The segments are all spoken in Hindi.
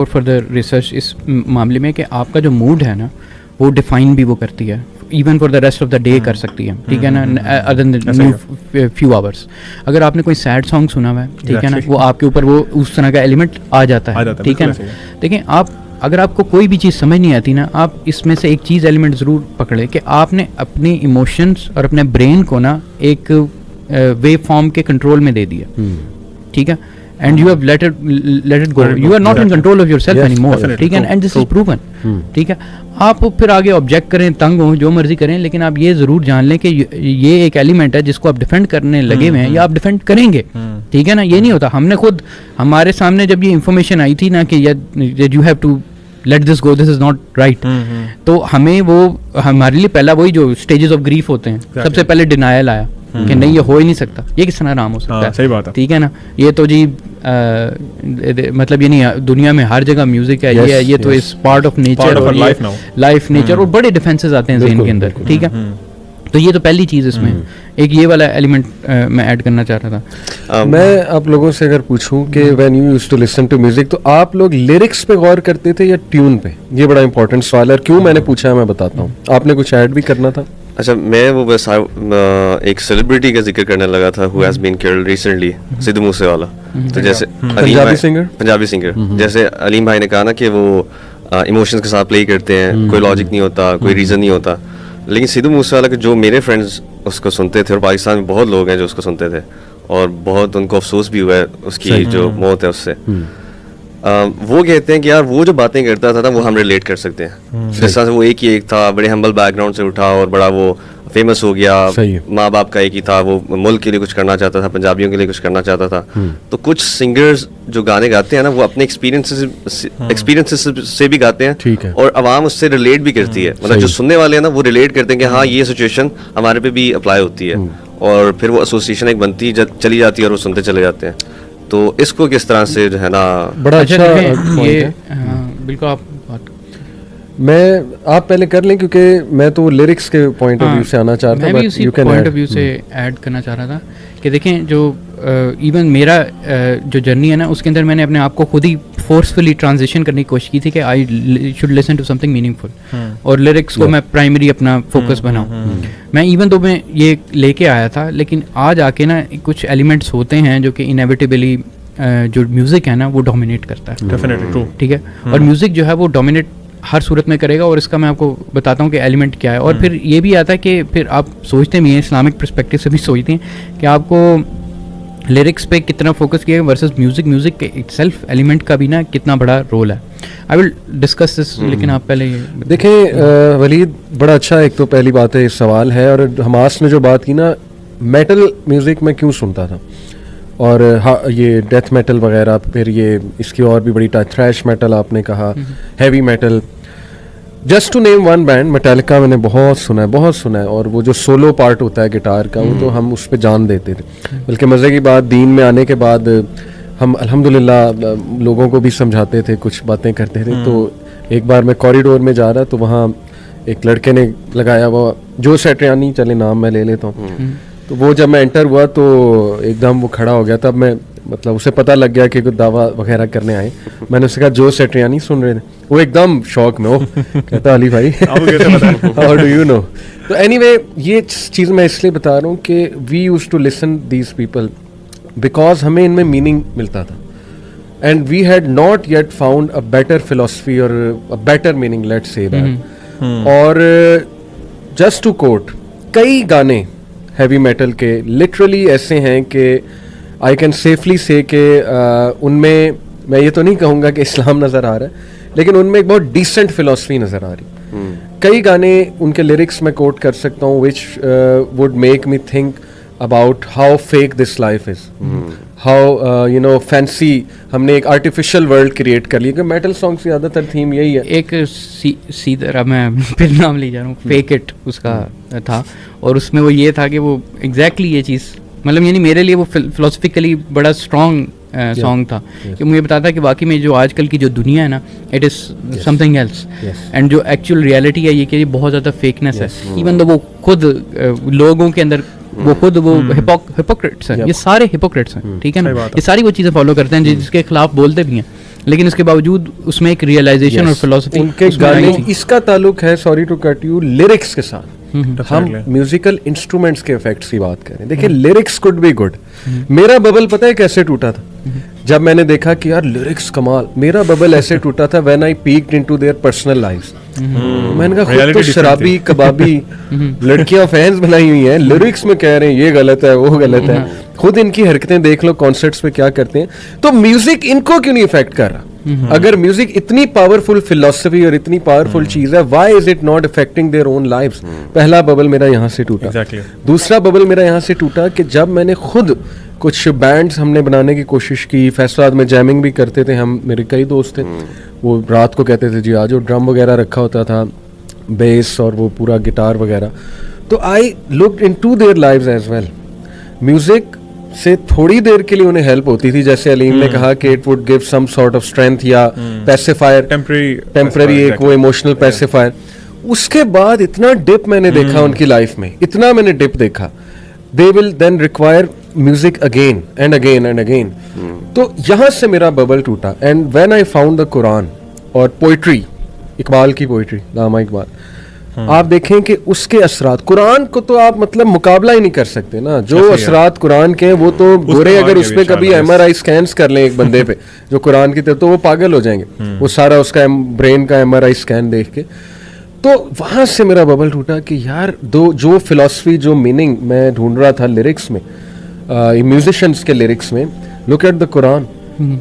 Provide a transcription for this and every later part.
और फर्दर रिसर्च इस मामले में कि आपका जो मूड है ना वो डिफाइन भी वो करती है, even for the rest of the day कर सकती है, ठीक है ना, अदर देन फ्यू आवर्स। अगर आपने कोई सैड सॉन्ग सुना हुआ है, ठीक है ना, वो आपके ऊपर वो उस तरह का एलिमेंट आ जाता है, ठीक है ना। देखिए आप अगर आपको कोई भी चीज़ समझ नहीं आती ना, आप इसमें से एक चीज़ एलिमेंट ज़रूर पकड़े कि आपने अपने इमोशंस और अपने ब्रेन को ना एक वेव फॉर्म के कंट्रोल में दे दिया, ठीक है, and you have let it go, you are not in control of yourself anymore, ठीक है, एंड दिस इज प्रूवन, ठीक है। आप फिर आगे ऑब्जेक्ट करें, तंग हो, जो मर्जी करें, लेकिन आप ये जरूर जान लें कि ये एक एलिमेंट है जिसको आप डिफेंड करने लगे हुए हैं या आप डिफेंड करेंगे, ठीक है ना। ये नहीं होता, हमने खुद हमारे सामने जब ये इन्फॉर्मेशन आई थी ना कि you have to let this go, this is not right, तो हमें वो हमारे लिए पहला वही जो स्टेजेस ऑफ ग्रीफ होते हैं, सबसे पहले डिनायल आया कि नहीं ये हो ही नहीं सकता, ये किस तरह आराम हो सकता है, सही बात है, ठीक है ना। ये तो जी मतलब ये नहीं, दुनिया में हर जगह म्यूजिक है, ये तो इस part of nature, life nature, और बड़े डिफेंसेस आते हैं ज़हन के अंदर, ठीक है। तो ये तो पहली चीज़ इसमें एक ये वाला एलिमेंट मैं ऐड करना चाह रहा था। मैं आप लोगों से अगर पूछूं कि when you used to listen to music, तो आप लोग लिरिक्स पे गौर करते थे या ट्यून पे? ये बड़ा इंपॉर्टेंट सवाल है, क्यों मैंने पूछा है मैं बताता हूँ, आपने कुछ ऐड भी करना था। अच्छा, मैं वो बस एक सेलिब्रिटी का जिक्र करने लगा था, who has been killed recently, Sidhu Moosewala. तो जैसे पंजाबी सिंगर, जैसे अलीम भाई ने कहा ना कि वो इमोशंस के साथ प्ले करते हैं, कोई लॉजिक नहीं होता, कोई रीज़न नहीं होता, लेकिन सिद्धू मूसेवाला के जो मेरे फ्रेंड्स उसको सुनते थे, और पाकिस्तान में बहुत लोग हैं जो उसको सुनते थे, और बहुत उनको अफसोस भी हुआ है उसकी जो मौत है उससे। वो कहते हैं कि यार वो जो बातें करता था ना वो हम रिलेट कर सकते हैं। जिस तरह से वो एक था, बड़े हम्बल बैकग्राउंड से उठा और बड़ा वो फेमस हो गया, माँ बाप का एक ही था, वो मुल्क के लिए कुछ करना चाहता था, पंजाबियों के लिए कुछ करना चाहता था। तो कुछ सिंगर्स जो गाने गाते हैं ना वो अपने एक्सपीरियंसेस से भी गाते हैं, और आवाम उससे रिलेट भी करती है, मतलब जो सुनने वाले हैं ना वो रिलेट करते हैं कि हाँ ये सिचुएशन हमारे पे भी अप्लाई होती है, और फिर वो एसोसिएशन एक बनती चली जाती है और वो सुनते चले जाते हैं। तो इसको किस तरह से जो है ना बड़ा अच्छा ये बिल्कुल आप आप पहले कर लें, क्योंकि मैं तो लिरिक्स के पॉइंट ऑफ व्यू से आना चाह रहा था, मैं भी उसी पॉइंट ऑफ व्यू से ऐड करना चाह रहा था कि देखें जो इवन मेरा जो जर्नी है ना उसके अंदर मैंने अपने आप को खुद ही फोर्सफुली ट्रांजिशन करने की कोशिश की थी कि I should listen to something meaningful, और लिरिक्स को मैं प्राइमरी अपना फोकस बनाऊं। मैं इवन तो मैं ये लेके आया था, लेकिन आज आके ना कुछ एलिमेंट्स होते हैं जो कि इनएविटेबली जो म्यूज़िक है ना वो डोमिनेट करता है, डेफिनेटली ट्रू, ठीक है, और म्यूज़िक जो है वो डोमिनेट हर सूरत में करेगा, और इसका मैं आपको बताता हूँ कि एलिमेंट क्या है। और फिर ये भी आता है कि फिर आप सोचते भी हैं, इस्लामिक पर्सपेक्टिव से भी सोचते हैं कि आपको लिरिक्स पे कितना फोकस किया वर्सेस म्यूज़िक के इटसेल्फ एलिमेंट का भी ना कितना बड़ा रोल है। आई विल डिस्कस दिस, लेकिन आप पहले ये देखें वलीद, बड़ा अच्छा एक तो पहली बात है सवाल है, और हमास ने जो बात की ना मेटल म्यूज़िक में क्यों सुनता था, और ये डेथ मेटल वगैरह, फिर ये इसकी और भी बड़ी थ्रैश मेटल आपने कहा, heavy metal, just to name one band Metallica मैंने बहुत सुना है, और वो जो सोलो पार्ट होता है गिटार का वो तो हम उस पर जान देते थे। बल्कि मज़े की बात, दीन में आने के बाद हम अल्हम्दुलिल्लाह लोगों को भी समझाते थे, कुछ बातें करते थे। तो एक बार मैं कॉरिडोर में जा रहा, तो वहाँ एक लड़के ने लगाया वो जो सेट्रियानी, चले नाम मैं ले लेता हूँ, तो वो जब मैं एंटर हुआ तो एकदम वो खड़ा हो गया। तब मैं मतलब उसे पता लग गया कि कुछ दावा वगैरह करने आए। मैंने उससे कहा जो सेट्रियानी सुन रहे थे, वो एकदम शौक में, वो कहता अली भाई हाउ डू यू नो। तो एनीवे ये चीज़ मैं इसलिए बता रहा हूँ कि we use to listen these people because हमें इनमें मीनिंग मिलता था, and we had not yet found a better philosophy और a better meaning, let's say that. और जस्ट टू कोट, कई गाने हैवी मेटल के लिटरली ऐसे हैं कि आई कैन सेफली से कि उनमें मैं ये तो नहीं कहूँगा कि इस्लाम नज़र आ रहा है, लेकिन उनमें एक बहुत डिसेंट फिलॉसफी नज़र आ रही। कई गाने उनके लिरिक्स में कोट कर सकता हूँ which would make me think about how fake this life is, how you know fancy, हमने एक आर्टिफिशियल वर्ल्ड क्रिएट कर लिया। मेटल सॉन्ग्स की ज़्यादातर थीम यही है। एक सीधा मैं फिर नाम ले जा रहा हूँ, फेक इट उसका था, और उसमें वो ये था कि वो एग्जैक्टली ये चीज़, मतलब यानी मेरे लिए वो फिलोसफिकली बड़ा स्ट्रॉन्ग सॉन्ग था कि मुझे बताता कि वाकई में जो आजकल की जो दुनिया है ना, it is something else, and जो एक्चुअल रियलिटी है ये कि बहुत ज़्यादा फेकनेस है। इवन तो वो खुद लोगों के अंदर वो खुद वो हिपोक्रेट्स हैं, ये सारे हिपोक्रेट्स हैं, ठीक है ना, ये सारी वो चीज़ें फॉलो करते हैं जिसके खिलाफ बोलते भी हैं, लेकिन इसके बावजूद उसमें एक रियलाइजेशन और फिलोसफी उनके गाने, इसका ताल्लुक है, sorry to cut you, lyrics के साथ। हम म्यूजिकल इंस्ट्रूमेंट्स के इफेक्ट्स की बात करें, देखिए लिरिक्स कुड बी गुड। मेरा बबल पता है कैसे टूटा था? जब मैंने देखा कि यार लिरिक्स कमाल, मेरा बबल ऐसे टूटा था when I peaked into their personal lives. मैंने कहा खुद तो शराबी कबाबी लड़कियां फैंस बनाई हुई हैं, लिरिक्स में कह रहे हैं ये गलत है वो गलत है। खुद इनकी हरकतें देख लो, कॉन्सर्ट्स पे क्या करते हैं। तो म्यूजिक इनको क्यों नहीं इफेक्ट कर रहा? अगर म्यूजिक इतनी पावरफुल फिलॉसफी और इतनी पावरफुल चीज है, why is it not affecting their own lives? पहला बबल मेरा यहाँ से टूटा। दूसरा बबल मेरा यहाँ से टूटा कि जब मैंने खुद कुछ बैंड्स हमने बनाने की कोशिश की, फैसलाबाद में जैमिंग भी करते थे हम, मेरे कई दोस्त थे, वो रात को कहते थे जी आज, ड्रम वगैरह रखा होता था, बेस और वो पूरा गिटार वगैरह। तो I looked into their lives as well. Music से थोड़ी देर के लिए उन्हें हेल्प होती थी, जैसे अलीम ने कहा कि it would give some sort of strength या पैसिफायर, टेम्पररी एक वो इमोशनल पैसिफायर। उसके बाद इतना डिप मैंने देखा उनकी लाइफ में, इतना मैंने डिप देखा। They will then require music again and again and again. तो यहाँ से मेरा बबल टूटा। And when I found the Quran और पोइट्री, इकबाल की पोइट्री, लामा इकबाल, आप देखें कि उसके असरात, कुरान को तो आप मतलब मुकाबला ही नहीं कर सकते ना, जो असरात कुरान के हैं वो तो गोरे, अगर उस पे कभी MRI स्कैन्स कर लें एक बंदे पे जो कुरान की तरफ, तो वो पागल हो जाएंगे, वो सारा उसका ब्रेन का MRI स्कैन देख के। तो वहां से मेरा बबल टूटा कि यार जो फिलॉसफी, जो मीनिंग मैं ढूंढ रहा था लिरिक्स में, म्यूजिशियंस के लिरिक्स में, लुक एट द कुरान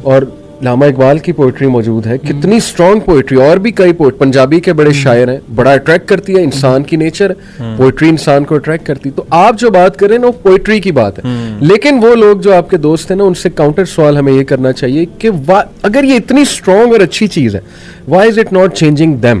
और लामा इकबाल की पोइट्री मौजूद है, कितनी स्ट्रॉन्ग पोइट्री। और भी कई पोइट पंजाबी के बड़े शायर हैं, बड़ा अट्रैक्ट करती है, इंसान की नेचर है, पोइट्री इंसान को अट्रैक्ट करती। तो आप जो बात करें ना वो पोइट्री की बात है, लेकिन वो लोग जो आपके दोस्त हैं ना, उनसे काउंटर सवाल हमें ये करना चाहिए कि अगर ये इतनी स्ट्रॉन्ग और अच्छी चीज है, why is it not changing them?